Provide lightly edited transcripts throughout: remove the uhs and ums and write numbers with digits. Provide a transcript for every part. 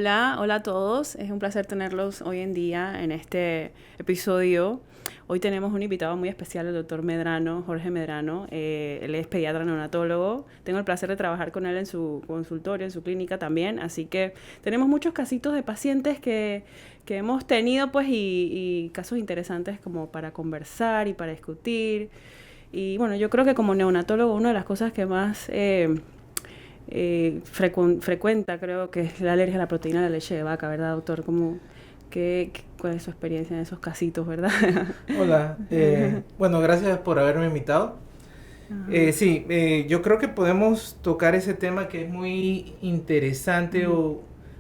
Hola, hola a todos. Es un placer tenerlos hoy en día en este episodio. Hoy tenemos un invitado muy especial, el doctor Medrano, Jorge Medrano. Él es pediatra neonatólogo. Tengo el placer de trabajar con él en su consultorio, en su clínica también. Así que tenemos muchos casitos de pacientes que hemos tenido, pues, y casos interesantes como para conversar y para discutir. Y bueno, yo creo que como neonatólogo, una de las cosas que más frecuenta, creo que es la alergia a la proteína de la leche de vaca, ¿verdad, doctor? ¿Cuál es su experiencia en esos casitos, verdad? Hola, bueno, gracias por haberme invitado. Sí, yo creo que podemos tocar ese tema que es muy interesante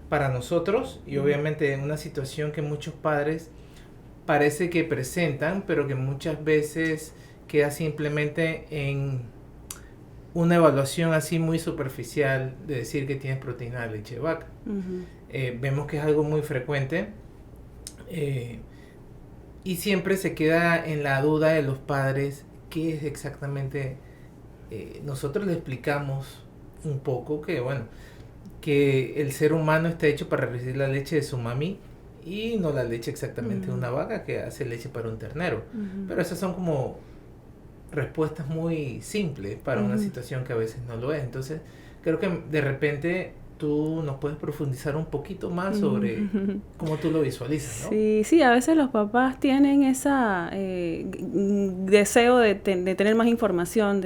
para nosotros y obviamente en una situación que muchos padres parece que presentan, pero que muchas veces queda simplemente en una evaluación así muy superficial de decir que tienes proteína de leche de vaca. Vemos que es algo muy frecuente. Y siempre se queda en la duda de los padres qué es exactamente. Nosotros le explicamos un poco que, bueno, que el ser humano está hecho para recibir la leche de su mami y no la leche exactamente de una vaca que hace leche para un ternero. Pero esas son como respuestas muy simples para una situación que a veces no lo es. Entonces, creo que de repente tú nos puedes profundizar un poquito más sobre cómo tú lo visualizas, ¿no? Sí, sí, a veces los papás tienen esa deseo de tener más información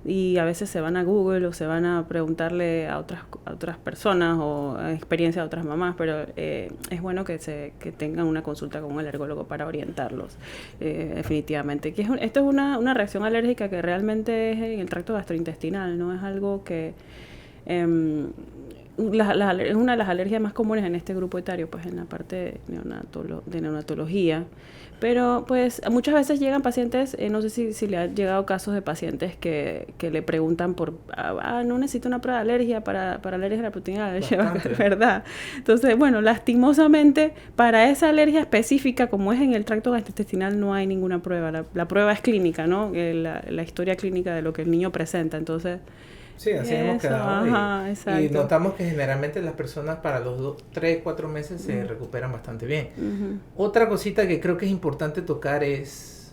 y a veces se van a Google o se van a preguntarle a otras personas o a experiencia de otras mamás, pero es bueno que tengan una consulta con un alergólogo para orientarlos, definitivamente. Esto es una reacción alérgica que realmente es en el tracto gastrointestinal, no es algo que... es una de las alergias más comunes en este grupo etario, pues en la parte de neonatología. Pero pues muchas veces llegan pacientes, no sé si le han llegado casos de pacientes que le preguntan no necesito una prueba de alergia para alergia a la proteína de la leche de vaca, ¿verdad? Entonces, bueno, lastimosamente para esa alergia específica, como es en el tracto gastrointestinal, no hay ninguna prueba. La prueba es clínica, ¿no? La historia clínica de lo que el niño presenta. Entonces, sí, así hemos quedado. Y exacto. notamos que generalmente las personas para los 3, 4 meses se recuperan bastante bien. Otra cosita que creo que es importante tocar es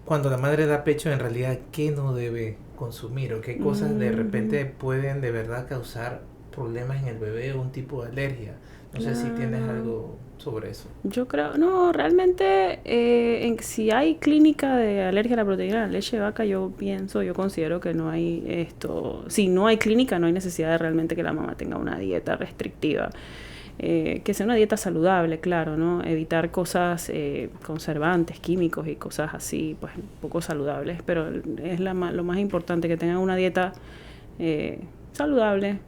cuando la madre da pecho, en realidad, ¿qué no debe consumir? O qué cosas de repente pueden de verdad causar problemas en el bebé o un tipo de alergia. No sé si tienes algo sobre eso. Yo creo, no, realmente si hay clínica de alergia a la proteína de la leche de vaca, yo considero que no hay si no hay clínica, no hay necesidad de realmente que la mamá tenga una dieta restrictiva. Que sea una dieta saludable, claro, ¿no? Evitar cosas conservantes, químicos y cosas así, pues poco saludables, pero es lo más importante, que tengan una dieta saludable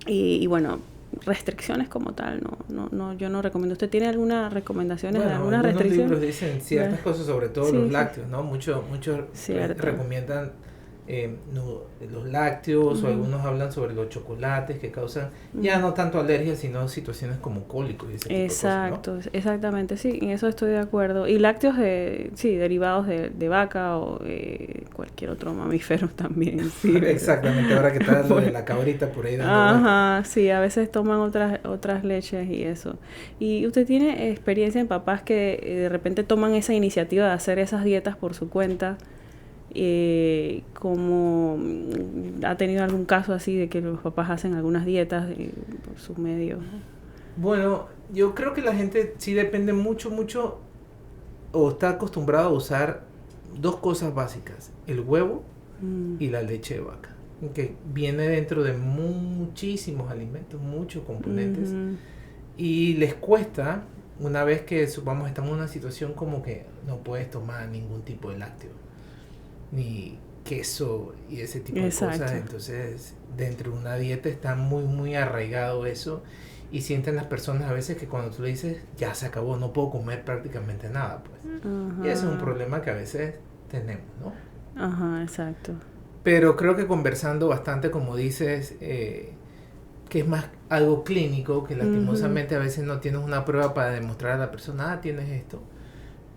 y bueno, restricciones como tal, no, yo no recomiendo. ¿Usted tiene algunas recomendaciones de algunas restricciones? Algunos libros dicen ciertas cosas, sobre todo los lácteos, ¿no? Muchos recomiendan los lácteos, o algunos hablan sobre los chocolates que causan ya no tanto alergias, sino situaciones como cólicos y ese tipo de cosas, ¿no? Exactamente, sí, en eso estoy de acuerdo. Y lácteos derivados de vaca o cualquier otro mamífero también, sí. Exactamente, ahora que está lo de la cabrita por ahí dando vueltas. Sí, a veces toman otras leches y eso. ¿Y usted tiene experiencia en papás que de repente toman esa iniciativa de hacer esas dietas por su cuenta? Como ha tenido algún caso así de que los papás hacen algunas dietas por sus medios. Bueno, yo creo que la gente sí depende mucho o está acostumbrado a usar dos cosas básicas: el huevo y la leche de vaca, que viene dentro de muchísimos alimentos, muchos componentes, y les cuesta una vez que supongamos estamos en una situación como que no puedes tomar ningún tipo de lácteo ni queso y ese tipo de cosas. Entonces dentro de una dieta está muy arraigado eso, y sienten las personas a veces que cuando tú le dices ya se acabó, no puedo comer prácticamente nada, pues. Y ese es un problema que a veces tenemos, ¿no? Ajá, exacto. Pero creo que conversando bastante, como dices, que es más algo clínico, que lastimosamente a veces no tienes una prueba para demostrar a la persona, tienes esto,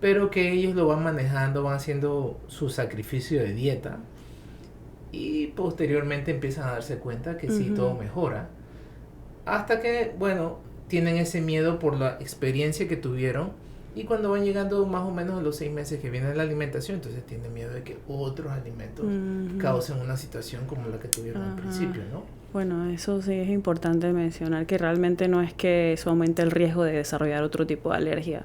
pero que ellos lo van manejando, van haciendo su sacrificio de dieta y posteriormente empiezan a darse cuenta que sí, todo mejora. hasta que, bueno, tienen ese miedo por la experiencia que tuvieron y cuando van llegando más o menos a los 6 meses que viene la alimentación, entonces tienen miedo de que otros alimentos causen una situación como la que tuvieron al principio, ¿no? Bueno, eso sí es importante mencionar, que realmente no es que eso aumente el riesgo de desarrollar otro tipo de alergia.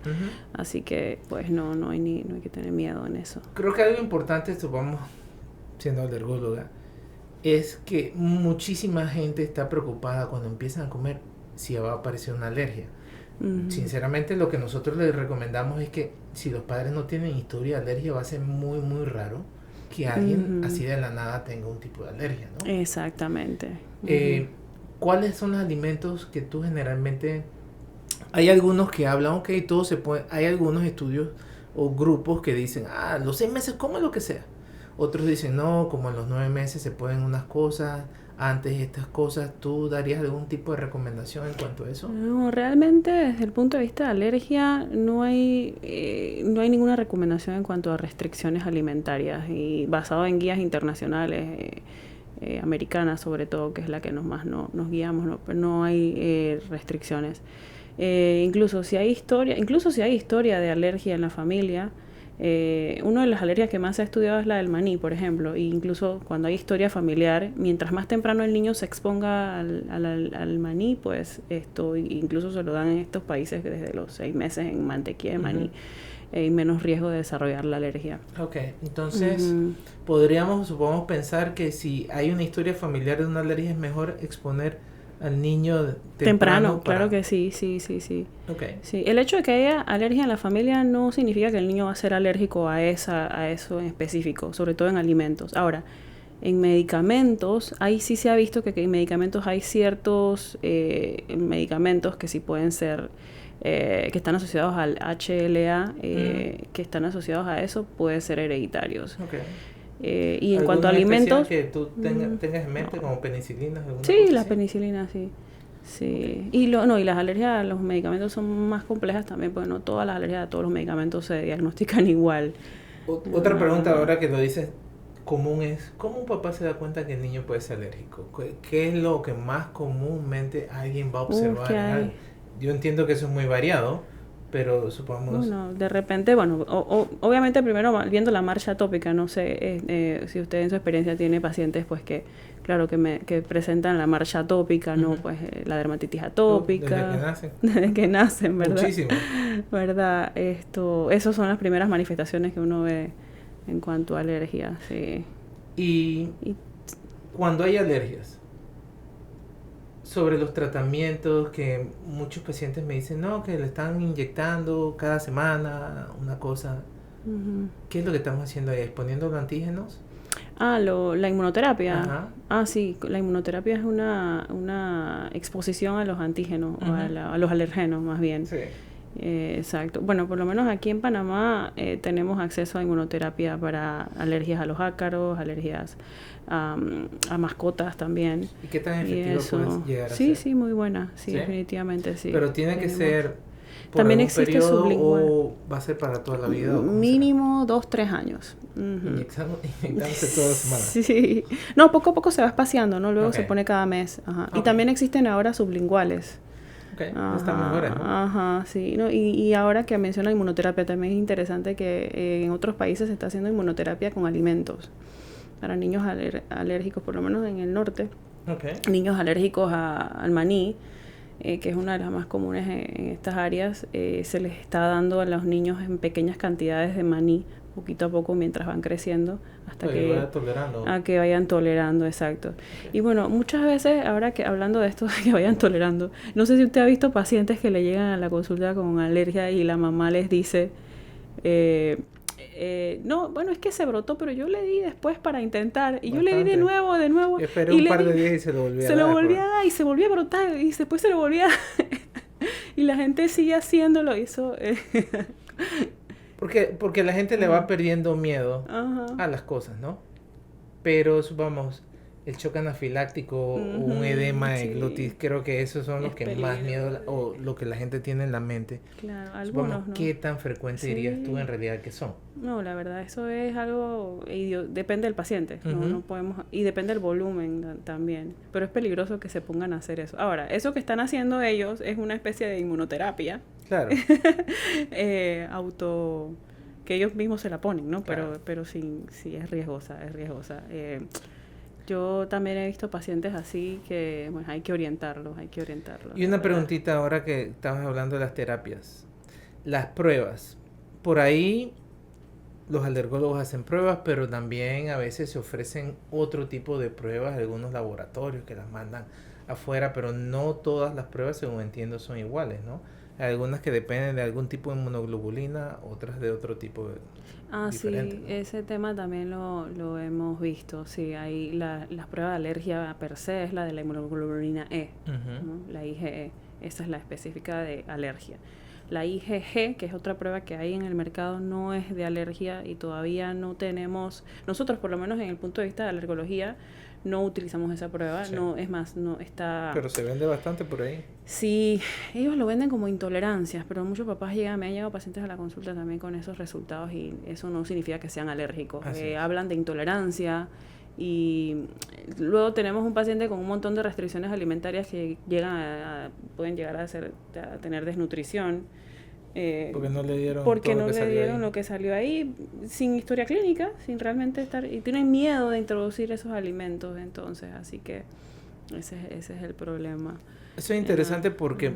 Así que, pues, no hay que tener miedo en eso. Creo que algo importante, esto vamos siendo alergóloga, es que muchísima gente está preocupada cuando empiezan a comer si va a aparecer una alergia. Sinceramente, lo que nosotros les recomendamos es que si los padres no tienen historia de alergia, va a ser muy, muy raro que alguien así de la nada tenga un tipo de alergia, ¿no? Exactamente. ¿Cuáles son los alimentos que tú generalmente... Hay algunos que hablan, ok, todo se puede... Hay algunos estudios o grupos que dicen, a los 6 meses come lo que sea. Otros dicen, no, como a los 9 meses se pueden unas cosas, antes estas cosas. ¿Tú darías algún tipo de recomendación en cuanto a eso? No, realmente desde el punto de vista de alergia no hay ninguna recomendación en cuanto a restricciones alimentarias y basado en guías internacionales, americanas sobre todo, que es la que nos guiamos, ¿no? Pero no hay restricciones. Incluso si hay historia de alergia en la familia, una de las alergias que más se ha estudiado es la del maní, por ejemplo, e incluso cuando hay historia familiar, mientras más temprano el niño se exponga al maní, pues esto incluso se lo dan en estos países desde los 6 meses en mantequilla de maní, y menos riesgo de desarrollar la alergia. Ok, entonces supongamos pensar que si hay una historia familiar de una alergia es mejor exponer al niño temprano. Claro que sí. Okay. Sí, el hecho de que haya alergia en la familia no significa que el niño va a ser alérgico a eso en específico, sobre todo en alimentos. Ahora, en medicamentos, ahí sí se ha visto que en medicamentos hay ciertos medicamentos que sí pueden ser, que están asociados al HLA, que están asociados a eso, pueden ser hereditarios. Okay. Y en cuanto a alimentos... que tú tengas en mente, como penicilinas? Sí, las penicilinas, sí. Sí. Y las alergias a los medicamentos son más complejas también, porque no todas las alergias a todos los medicamentos se diagnostican igual. Otra pregunta ahora que lo dices común es, ¿cómo un papá se da cuenta que el niño puede ser alérgico? ¿Qué es lo que más comúnmente alguien va a observar? Yo entiendo que eso es muy variado, pero supongamos... Bueno, de repente, obviamente primero viendo la marcha atópica, no sé si usted en su experiencia tiene pacientes pues que, claro, que presentan la marcha atópica, ¿no? Pues la dermatitis atópica. Desde que nacen. Desde que nacen, ¿verdad? Muchísimo. ¿Verdad? Esas son las primeras manifestaciones que uno ve en cuanto a alergias, sí. Y cuando hay alergias, sobre los tratamientos, que muchos pacientes me dicen, no, que le están inyectando cada semana una cosa. ¿Qué es lo que estamos haciendo ahí? ¿Exponiendo los antígenos? La inmunoterapia. Ajá. Sí, la inmunoterapia es una exposición a los antígenos, o a los alergenos más bien. Sí. Exacto. Bueno, por lo menos aquí en Panamá tenemos acceso a inmunoterapia para alergias a los ácaros, alergias a mascotas también. ¿Y qué tan efectivo puedes llegar a ser? Sí, sí, muy buena. Sí, definitivamente sí. Pero tiene que ser por también algún existe periodo sublingual. ¿O va a ser para toda la vida? Mínimo 2-3 años. Inyectándose toda la semana. Sí. No, poco a poco se va espaciando, ¿no? Luego se pone cada mes. Y también existen ahora sublinguales. Están mejores, ¿no? Ajá, sí. No, y ahora que menciona inmunoterapia, también es interesante que en otros países se está haciendo inmunoterapia con alimentos para niños alérgicos, por lo menos en el norte. Niños alérgicos al maní, que es una de las más comunes en estas áreas, se les está dando a los niños en pequeñas cantidades de maní, poquito a poco mientras van creciendo, hasta que vayan tolerando, exacto. Y bueno, muchas veces, ahora que hablando de esto, que vayan tolerando, no sé si usted ha visto pacientes que le llegan a la consulta con alergia y la mamá les dice, no, bueno, es que se brotó, pero yo le di después para intentar, y yo le di de nuevo. Y esperé un par de días y se lo volvía a dar. Se lo volvía a dar y se volvía a brotar, y después se lo volvía a dar. Y la gente sigue haciéndolo, y eso... Porque la gente le va perdiendo miedo a las cosas, ¿no? Pero, vamos, el shock anafiláctico o un edema de glotis, creo que esos son los que más miedo o lo que la gente tiene en la mente. Claro, algunos, ¿no? ¿Qué tan frecuente dirías tú en realidad que son? No, la verdad, eso es algo, depende del paciente, no podemos, y depende del volumen también, pero es peligroso que se pongan a hacer eso. Ahora, eso que están haciendo ellos es una especie de inmunoterapia. Claro. Que ellos mismos se la ponen, ¿no? Claro. Pero sí es riesgosa, es riesgosa. Yo también he visto pacientes así que, bueno, hay que orientarlos. Y una preguntita ahora que estabas hablando de las terapias. Las pruebas. Por ahí los alergólogos hacen pruebas, pero también a veces se ofrecen otro tipo de pruebas, algunos laboratorios que las mandan afuera, pero no todas las pruebas, según entiendo, son iguales, ¿no? Hay algunas que dependen de algún tipo de inmunoglobulina, otras de otro tipo diferente, sí, ¿no? ese tema también lo hemos visto. Sí, hay las pruebas de alergia per se es la de la inmunoglobulina E, ¿no? La IgE, esa es la específica de alergia. La IgG, que es otra prueba que hay en el mercado, no es de alergia y todavía no tenemos, nosotros por lo menos en el punto de vista de alergología, no utilizamos esa prueba, sí. No, es más, no está... Pero se vende bastante por ahí. Sí, ellos lo venden como intolerancias, pero muchos papás me han llegado pacientes a la consulta también con esos resultados y eso no significa que sean alérgicos. Hablan de intolerancia y luego tenemos un paciente con un montón de restricciones alimentarias que pueden llegar a tener desnutrición. Porque no le dieron lo que salió ahí sin historia clínica, sin realmente estar, y tienen miedo de introducir esos alimentos, entonces, así que ese es el problema. Eso es interesante porque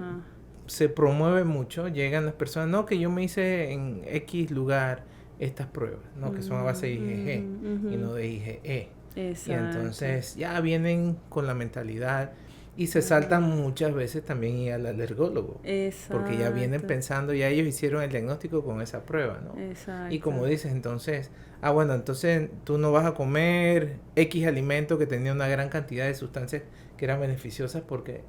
se promueve mucho, llegan las personas, no, que yo me hice en X lugar estas pruebas, no, que son a base de IgG y no de IgE. Exacto. Y entonces ya vienen con la mentalidad y se saltan muchas veces también ir al alergólogo. Exacto. Porque ya vienen pensando, ya ellos hicieron el diagnóstico con esa prueba, ¿no? Exacto. Y como dices, entonces, entonces tú no vas a comer X alimento que tenía una gran cantidad de sustancias que eran beneficiosas porque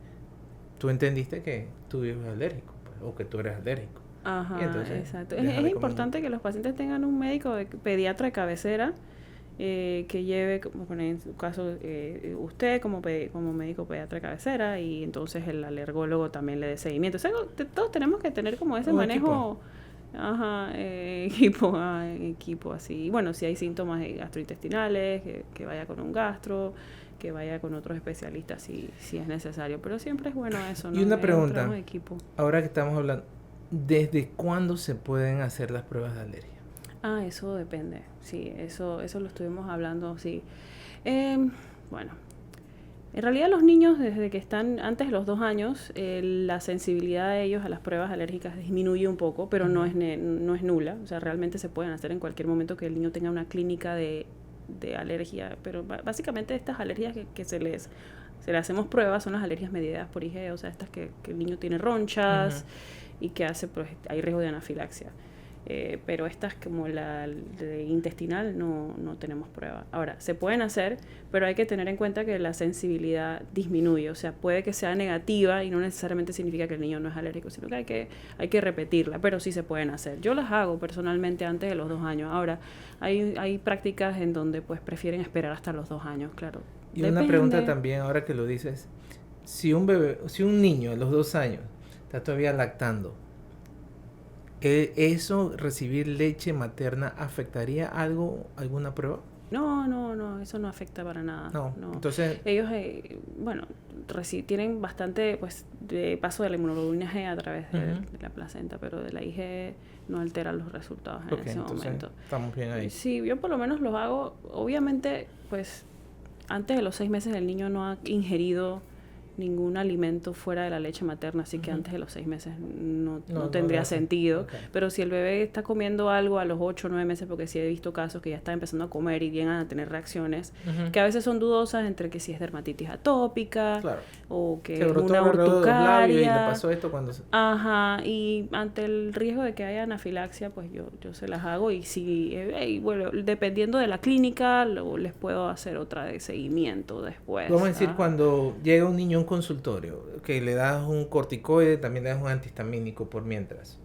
tú entendiste que tú eres alérgico, pues, o que tú eres alérgico. Ajá, entonces, exacto. Es importante que los pacientes tengan un médico pediatra de cabecera que lleve, como en su caso, usted como médico pediatra de cabecera y entonces el alergólogo también le dé seguimiento. O sea, todos tenemos que tener como ese manejo, equipo así. Y bueno, si hay síntomas gastrointestinales, que vaya con un gastro, que vaya con otros especialistas si es necesario. Pero siempre es bueno eso, ¿no? Y una pregunta, ahora que estamos hablando, ¿desde cuándo se pueden hacer las pruebas de alergia? Eso depende, sí, eso lo estuvimos hablando, sí. Bueno, en realidad los niños desde que están antes de los 2 años, la sensibilidad de ellos a las pruebas alérgicas disminuye un poco, pero no es nula, o sea, realmente se pueden hacer en cualquier momento que el niño tenga una clínica de alergia, pero básicamente estas alergias que se le hacemos pruebas son las alergias mediadas por IgE, o sea, estas que el niño tiene ronchas y que hay riesgo de anafilaxia. Pero estas como la de intestinal no tenemos prueba. Ahora, se pueden hacer, pero hay que tener en cuenta que la sensibilidad disminuye, o sea, puede que sea negativa y no necesariamente significa que el niño no es alérgico, sino que hay que repetirla, pero sí se pueden hacer. Yo las hago personalmente antes de los 2 años. Ahora, hay prácticas en donde pues prefieren esperar hasta los 2 años, claro. Y depende. Una pregunta también, ahora que lo dices, si un niño a los 2 años está todavía lactando, ¿eso, recibir leche materna, afectaría alguna prueba? No, eso no afecta para nada. No. Entonces... Ellos, tienen bastante, pues, de paso de la inmunoglobulina G a través de la placenta, pero de la IgE no altera los resultados en ese momento. Estamos bien ahí. Sí, yo por lo menos los hago, obviamente, pues, antes de los 6 meses el niño no ha ingerido ningún alimento fuera de la leche materna, así que antes de los 6 meses no tendría sentido. Pero si el bebé está comiendo algo a los 8 o 9 meses, porque sí he visto casos que ya está empezando a comer y llegan a tener reacciones que a veces son dudosas entre que si es dermatitis atópica o que es una urticaria. Y le pasó esto cuando y ante el riesgo de que haya anafilaxia, pues yo se las hago y si bueno, dependiendo de la clínica les puedo hacer otra de seguimiento después. Vamos a decir, cuando llega un niño a un un consultorio, que le das un corticoide, también le das un antihistamínico por mientras.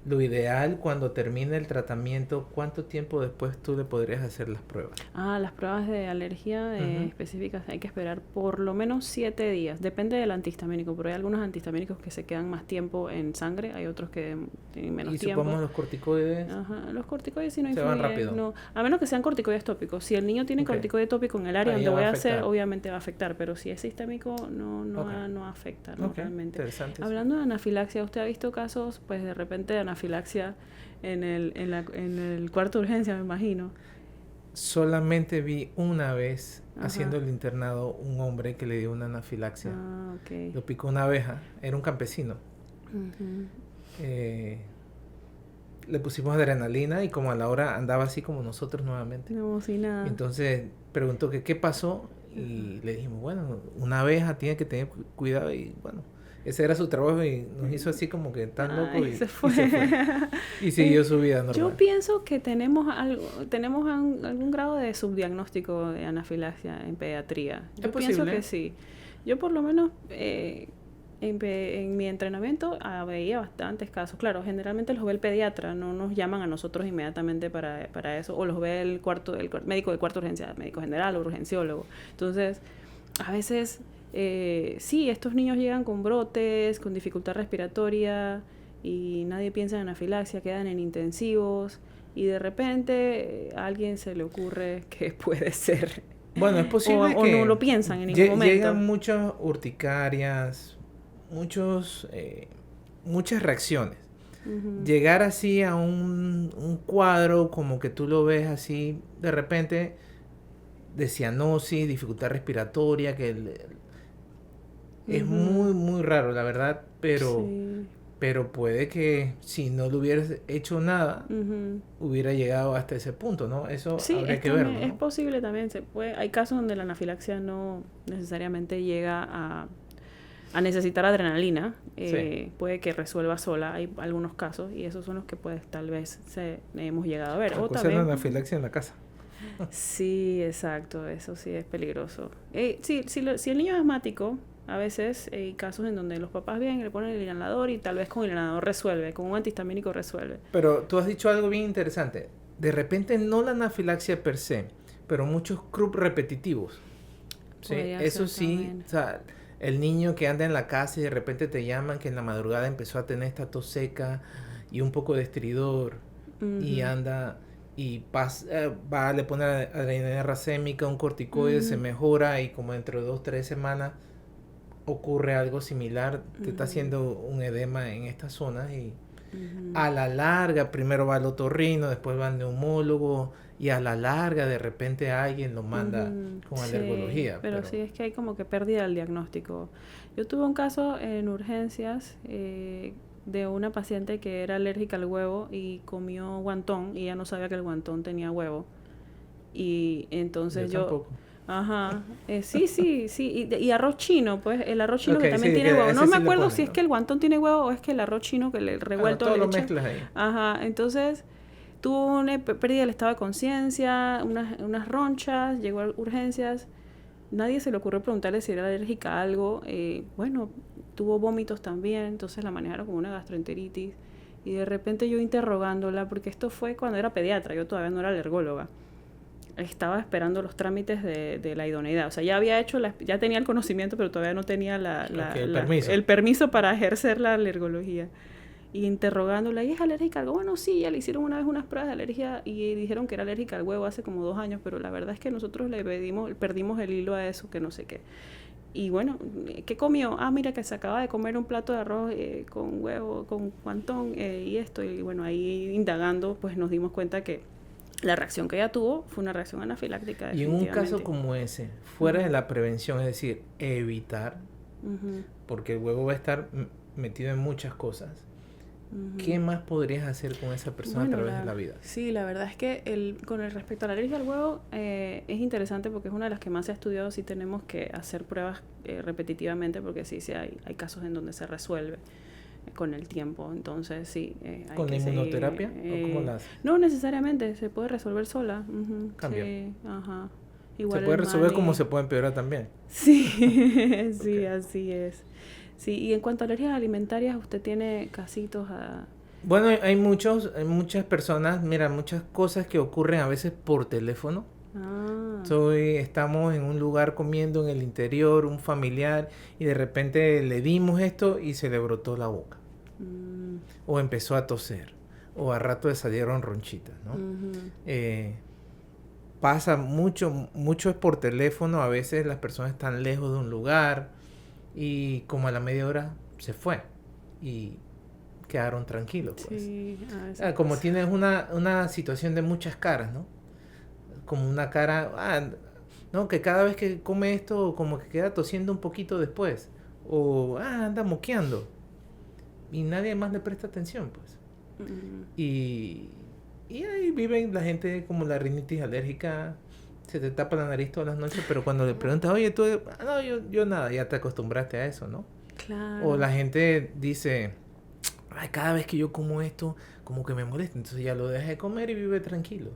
lo ideal cuando termine el tratamiento, ¿cuánto tiempo después tú le podrías hacer las pruebas? Las pruebas de alergia Ujú. específicas hay que esperar por lo menos 7 días. Depende del antihistamínico, pero hay algunos antihistamínicos que se quedan más tiempo en sangre, hay otros que tienen menos Y tiempo. supongamos los corticoides Ajá, los corticoides sí no se van influyen, rápido. no, a menos que sean corticoides tópicos. Si el niño tiene Ok. corticoide tópico en el área Ahí donde ya va voy a a hacer, afectar. obviamente va a afectar, pero si es sistémico, Ok. no afecta, ¿no? Ok, Realmente. interesante. Sí. Hablando de anafilaxia, ¿usted ha visto casos, pues de repente de anafilaxia en el cuarto de urgencia, me imagino? Solamente vi una vez Ajá. haciendo el internado un hombre que le dio una anafilaxia. Ok. Lo picó una abeja, era un campesino. Ujú. Le pusimos adrenalina y como a la hora andaba así como nosotros nuevamente. No, sin nada. Entonces preguntó que qué pasó y le dijimos, bueno, una abeja tiene que tener cuidado y bueno, ese era su trabajo y nos hizo así como que tan loco Ay, y se fue. Y siguió su vida normal. Yo pienso que tenemos algún grado de subdiagnóstico de anafilaxia en pediatría. Yo ¿Es pienso posible? que sí. Yo por lo menos en mi entrenamiento veía bastantes casos. Claro, generalmente los ve el pediatra, no nos llaman a nosotros inmediatamente para eso, o los ve el médico de cuarta urgencia, médico general o urgenciólogo. Entonces, a veces, sí, estos niños llegan con brotes, con dificultad respiratoria, y nadie piensa en anafilaxia, quedan en intensivos, y de repente a alguien se le ocurre que puede ser. Bueno, es posible o que no lo piensan en ningún momento. llegan muchas urticarias, muchas reacciones. Ujú. Llegar así a un cuadro como que tú lo ves así de repente de cianosis, dificultad respiratoria, es Ujú. muy raro la verdad, Sí. pero puede que si no le hubieras hecho nada Ujú. hubiera llegado hasta ese punto, ¿no? Eso Sí, habría es, que verlo, también, es ¿no? posible también. Hay casos donde la anafilaxia no necesariamente llega a necesitar adrenalina. Sí. Puede que resuelva sola. Hay algunos casos y esos son los que pues tal vez hemos llegado a ver. O Acusar la también... anafilaxia en la casa. Sí, exacto. Eso sí es peligroso. Sí, si el niño es asmático, a veces hay casos en donde los papás vienen y le ponen el inhalador y tal vez con el inhalador resuelve, con un antihistamínico resuelve. Pero tú has dicho algo bien interesante. De repente no la anafilaxia per se, pero muchos CRUP repetitivos. ¿Sí? Podría Eso ser sí, también. o sea, el niño que anda en la casa y de repente te llaman que en la madrugada empezó a tener esta tos seca y un poco de estridor y Ujú. anda y va, le pone adrenalina racémica, un corticoide, se Ujú. mejora y como dentro de 2-3 semanas ocurre algo similar, te está Ujú. haciendo un edema en estas zonas y Ujú. a la larga primero va al otorrino, después va al neumólogo y a la larga de repente alguien lo manda Ujú. con Sí, alergología. pero sí es que hay como que pérdida del diagnóstico. Yo tuve un caso en urgencias de una paciente que era alérgica al huevo y comió guantón y ella no sabía que el guantón tenía huevo. Y entonces Yo tampoco. Ajá, sí, y arroz chino, pues el arroz chino Ok, que también sí, tiene que huevo. ese No me sí le acuerdo ponen, si es ¿no? que el guantón tiene huevo o es que el arroz chino que le revuelto todo le lo echa. mezclas ahí. Ajá, entonces tuvo una pérdida del estado de conciencia, unas ronchas, llegó a urgencias. Nadie se le ocurrió preguntarle si era alérgica a algo. Bueno, tuvo vómitos también, entonces la manejaron como una gastroenteritis. Y de repente yo interrogándola, porque esto fue cuando era pediatra, yo todavía no era alergóloga. Estaba esperando los trámites de la idoneidad. O sea, ya había hecho, ya tenía el conocimiento, pero todavía no tenía el permiso para ejercer la alergología. Y interrogándola, ¿y es alérgica a algo? Bueno, sí, ya le hicieron una vez unas pruebas de alergia y dijeron que era alérgica al huevo hace como 2 años, pero la verdad es que nosotros perdimos el hilo a eso, que no sé qué. Y bueno, ¿qué comió? Mira que se acaba de comer un plato de arroz con huevo, con guantón y esto. Y bueno, ahí indagando, pues nos dimos cuenta que la reacción que ella tuvo fue una reacción anafiláctica. Y en un caso como ese, fuera de la prevención, es decir, evitar, porque el huevo va a estar metido en muchas cosas, ¿qué más podrías hacer con esa persona a través de la vida? Sí, la verdad es que con el respecto a la alergia al huevo es interesante porque es una de las que más se ha estudiado. Sí tenemos que hacer pruebas repetitivamente porque sí hay casos en donde se resuelve con el tiempo, entonces sí hay ¿Con la inmunoterapia? ¿O cómo la haces? No necesariamente, se puede resolver sola. Cambia. Sí, ajá. Igual se puede resolver mani. como se puede empeorar también. Sí, sí, Okay. así es. Sí, y en cuanto a alergias alimentarias, ¿usted tiene casitos Bueno, hay muchas personas, mira, muchas cosas que ocurren a veces por teléfono. Ah, Estamos en un lugar comiendo en el interior, un familiar, y de repente le dimos esto y se le brotó la boca. mm, O empezó a toser. O a rato le salieron ronchitas, ¿no? ujú, Eh, Pasa mucho es por teléfono. A veces las personas están lejos de un lugar y como a la media hora se fue y quedaron tranquilos, pues. sí, a veces Como pasa. tienes una situación de muchas caras, ¿no? Como una cara, no, que cada vez que come esto como que queda tosiendo un poquito después. O, anda moqueando. Y nadie más le presta atención, pues. Mm, Y, y ahí viven la gente como la rinitis alérgica, se te tapa la nariz todas las noches, pero cuando le preguntas, oye, tú, no, yo nada, ya te acostumbraste a eso, ¿no? O claro, la gente dice, ay, cada vez que yo como esto, como que me molesta, entonces ya lo deja de comer y vive tranquilo.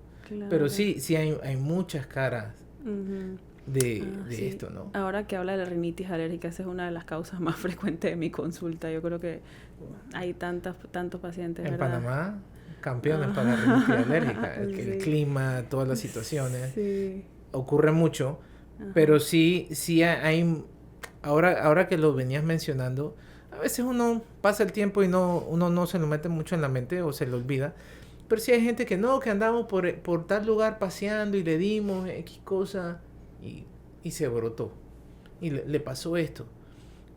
Pero claro. sí hay muchas caras Ujú. de Sí. esto, ¿no? Ahora que habla de la rinitis alérgica, esa es una de las causas más frecuentes de mi consulta. Yo creo que hay tantos pacientes, En ¿verdad? Panamá, campeones para la rinitis Ah, alérgica, el sí. clima, todas las situaciones, Sí. ocurre mucho, Ajá. pero sí hay, ahora que lo venías mencionando, a veces uno pasa el tiempo y uno no se lo mete mucho en la mente o se le olvida, pero sí hay gente que no, que andamos por tal lugar paseando y le dimos X cosa y, y se brotó y le pasó esto,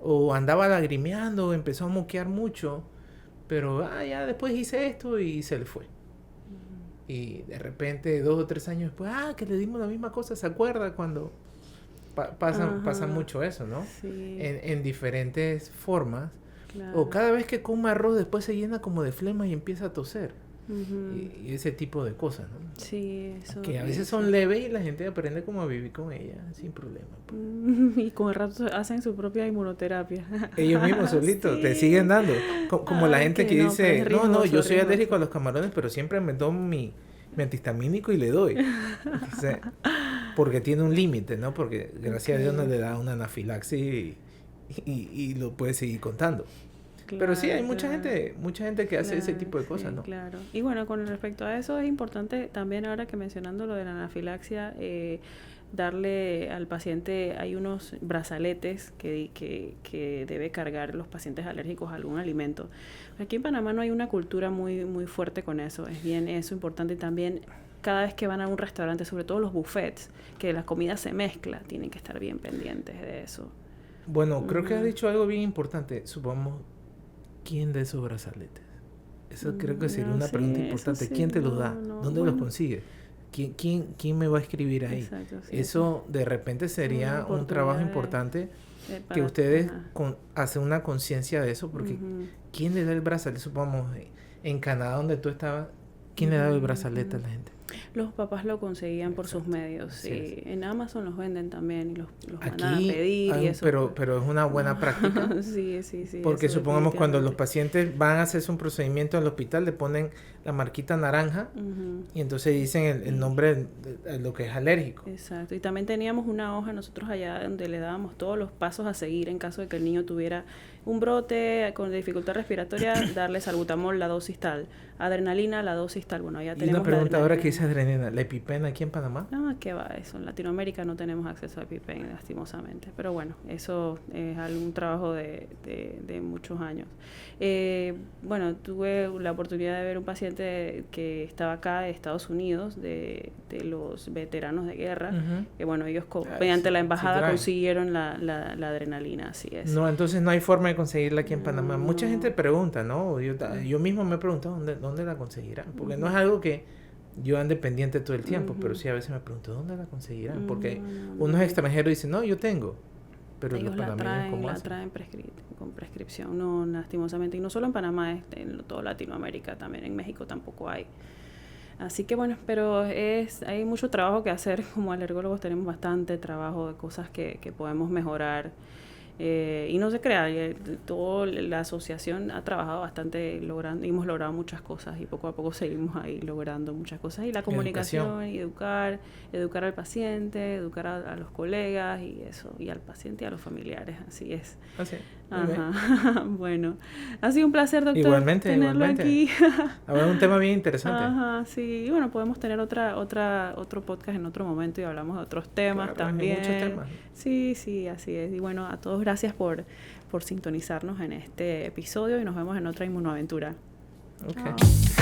o andaba lagrimeando, empezó a moquear mucho, pero ya después hice esto y se le fue. Y de repente, 2 o 3 años después, que le dimos la misma cosa, ¿se acuerda? Cuando pasa Ajá. mucho eso, ¿no? Sí, En diferentes formas. O claro. cada vez que come arroz después se llena como de flema y empieza a toser. Ujú. Y ese tipo de cosas, ¿no? Sí, eso, Que a veces eso. son leves y la gente aprende como a vivir con ellas sin problema, pues. Y con el rato hacen su propia inmunoterapia. Ellos mismos solitos te siguen Sí. dando. Como la Ay, gente que que no, pero dice, es no, riesgoso, yo es soy alérgico riesgoso. a los camarones, pero siempre me tomo mi antihistamínico y le doy. Entonces, porque tiene un límite, ¿no? Porque gracias a Dios no Okay, le da una anafilaxis y lo puede seguir contando. Pero sí, hay claro, claro. mucha gente que hace ese Claro, tipo de cosas, sí, ¿no? claro. Y bueno, con respecto a eso es importante también ahora que mencionando lo de la anafilaxia, darle al paciente, hay unos brazaletes que debe cargar los pacientes alérgicos a algún alimento. Aquí en Panamá no hay una cultura muy fuerte con eso, es bien eso importante. Y también cada vez que van a un restaurante, sobre todo los buffets, que la comida se mezcla, tienen que estar bien pendientes de eso. Bueno, creo que has Ujú. dicho algo bien importante. Supongamos, ¿quién da esos brazaletes? Eso creo que sería No, una pregunta sí, eso importante. sí, ¿Quién te los no, da? no, ¿Dónde los bueno, consigue? ¿Quién me va a escribir ahí? exacto, sí, eso Eso de repente es una sería un trabajo oportunidad importante que para, ustedes ajá, hacen una conciencia de eso, porque ujú, ¿quién le da el brazalete? Supongamos, en Canadá donde tú estabas, ¿quién le ujú, daba el brazalete a ujú. la gente? Los papás lo conseguían por sus Exacto, medios, así es. sí. En Amazon los venden también y los mandan a Aquí, pedir y eso, pues. pero es una buena práctica. Sí, sí, sí, Porque eso supongamos cuando los definitivamente. pacientes van a hacerse un procedimiento al hospital, le ponen la marquita naranja Ujú. y entonces dicen el Y nombre de lo que es alérgico. exacto. Y también teníamos una hoja nosotros allá donde le dábamos todos los pasos a seguir en caso de que el niño tuviera un brote con dificultad respiratoria, darle salbutamol, la dosis tal, adrenalina, la dosis tal. Bueno, ya Y una tenemos la pregunta ahora que dice adrenalina. adrenalina, ¿la EpiPen aquí en Panamá? No, ¿qué va eso? En Latinoamérica no tenemos acceso a EpiPen, lastimosamente. Pero bueno, eso es algún trabajo de muchos años. Bueno, tuve la oportunidad de ver un paciente que estaba acá de Estados Unidos, de los veteranos de guerra, Ujú. que bueno, ellos mediante Sí, la sí embajada traen. consiguieron la adrenalina, así es. No, entonces no hay forma de conseguirla aquí en Panamá. No, Mucha gente no. pregunta, ¿no? Mm, Yo mismo me he preguntado dónde la conseguirán. Porque no es ujú, algo que yo ande pendiente todo el tiempo, pero ujú. sí a veces me pregunto, ¿dónde la conseguirán? Porque No, no, unos no. extranjeros dicen, no, yo tengo. Pero los Ellos panameños, ¿cómo la hacen? traen con prescripción, no, lastimosamente. Y no solo en Panamá, en toda Latinoamérica, también en México tampoco hay. Así que bueno, pero hay mucho trabajo que hacer. Como alergólogos tenemos bastante trabajo de cosas que podemos mejorar. Y no se crea, toda la asociación ha trabajado bastante logrando, hemos logrado muchas cosas y poco a poco seguimos ahí logrando muchas cosas. Y la Educación. comunicación y educar al paciente, educar a los colegas y eso, y al paciente y a los familiares, así es. Así. Ajá. Bueno, ha sido un placer, doctor, Igualmente, tenerlo igualmente. aquí. Ahora un tema bien interesante. Ajá, sí. Y bueno, podemos tener otro podcast en otro momento y hablamos de otros temas Claro, hay también. muchos temas. Sí, sí, así es. Y bueno, a todos gracias por sintonizarnos en este episodio y nos vemos en otra inmunoaventura. Okay. Chao.